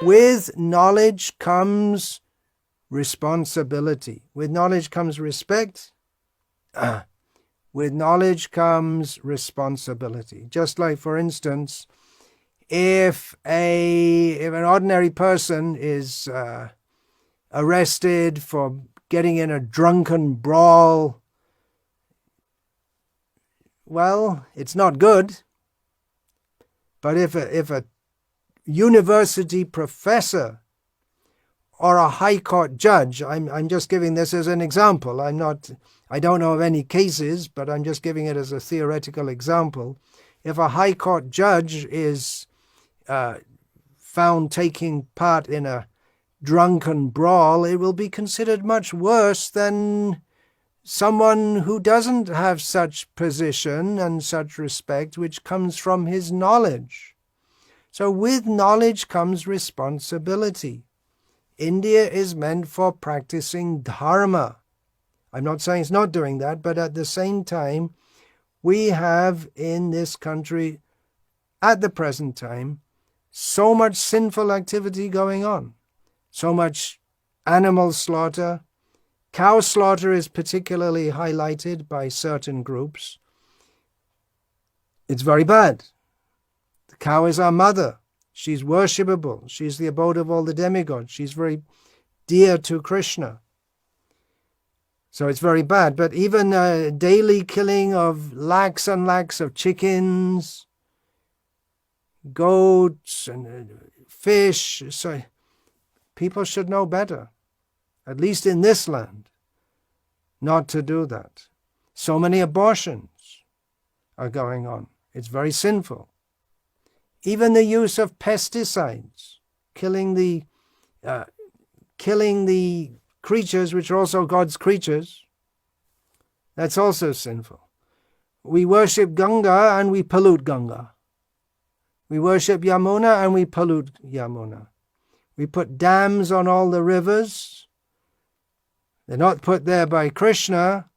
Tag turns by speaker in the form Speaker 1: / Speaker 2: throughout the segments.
Speaker 1: With knowledge comes responsibility. With knowledge comes respect. With knowledge comes responsibility. Just like, for instance, if an ordinary person is arrested for getting in a drunken brawl, well, it's not good. But if a university professor or a high court judge, I'm just giving this as an example. I don't know of any cases, but I'm just giving it as a theoretical example. If a high court judge is found taking part in a drunken brawl, it will be considered much worse than someone who doesn't have such position and such respect, which comes from his knowledge. So with knowledge comes responsibility. India is meant for practicing dharma. I'm not saying it's not doing that, but at the same time, we have in this country, at the present time, so much sinful activity going on. So much animal slaughter. Cow slaughter is particularly highlighted by certain groups. It's very bad. The cow is our mother. She's worshipable. She's the abode of all the demigods. She's very dear to Krishna. So it's very bad. But even daily killing of lakhs and lakhs of chickens, goats, and fish. So people should know better, at least in this land, not to do that. So many abortions are going on. It's very sinful. Even the use of pesticides, killing the creatures which are also God's creatures, that's also sinful. We worship Ganga and we pollute Ganga. We worship Yamuna and we pollute Yamuna. We put dams on all the rivers. They're not put there by Krishna.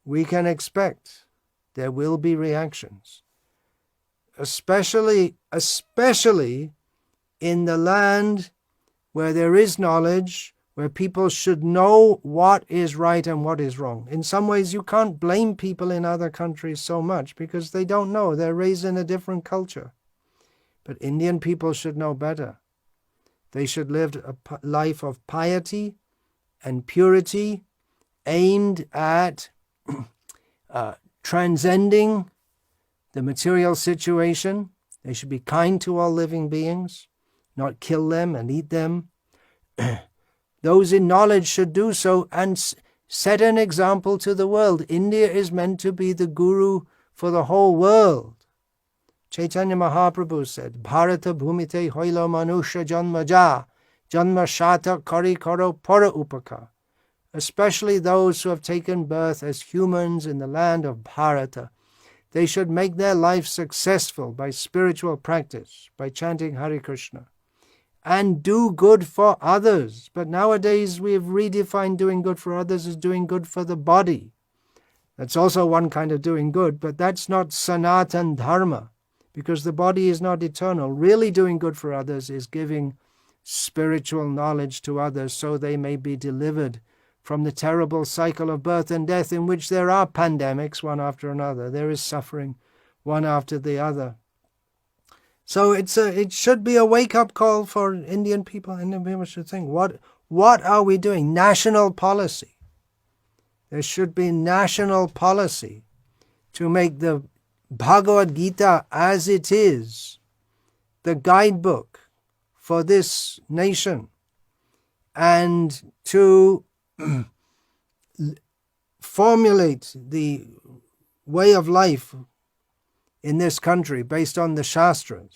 Speaker 1: We can expect there will be reactions. Especially in the land where there is knowledge, where people should know what is right and what is wrong. In some ways, you can't blame people in other countries so much because they don't know. They're raised in a different culture. But Indian people should know better. They should live a life of piety and purity aimed at transcending the material situation. They should be kind to all living beings, not kill them and eat them. Those in knowledge should do so and set an example to the world. India is meant to be the guru for the whole world. Chaitanya Mahaprabhu said, Bharata bhumite hoilo manusha janma ja, janma shata kari karo para upaka. Especially those who have taken birth as humans in the land of Bharata. They should make their life successful by spiritual practice, by chanting Hare Krishna, and do good for others. But nowadays we have redefined doing good for others as doing good for the body. That's also one kind of doing good, but that's not Sanatan Dharma, because the body is not eternal. Really doing good for others is giving spiritual knowledge to others so they may be delivered from the terrible cycle of birth and death in which there are pandemics one after another. There is suffering one after the other. So it should be a wake-up call for Indian people. Indian people should think, what are we doing? National policy. There should be national policy to make the Bhagavad Gita as it is the guidebook for this nation, and to formulate the way of life in this country based on the Shastras.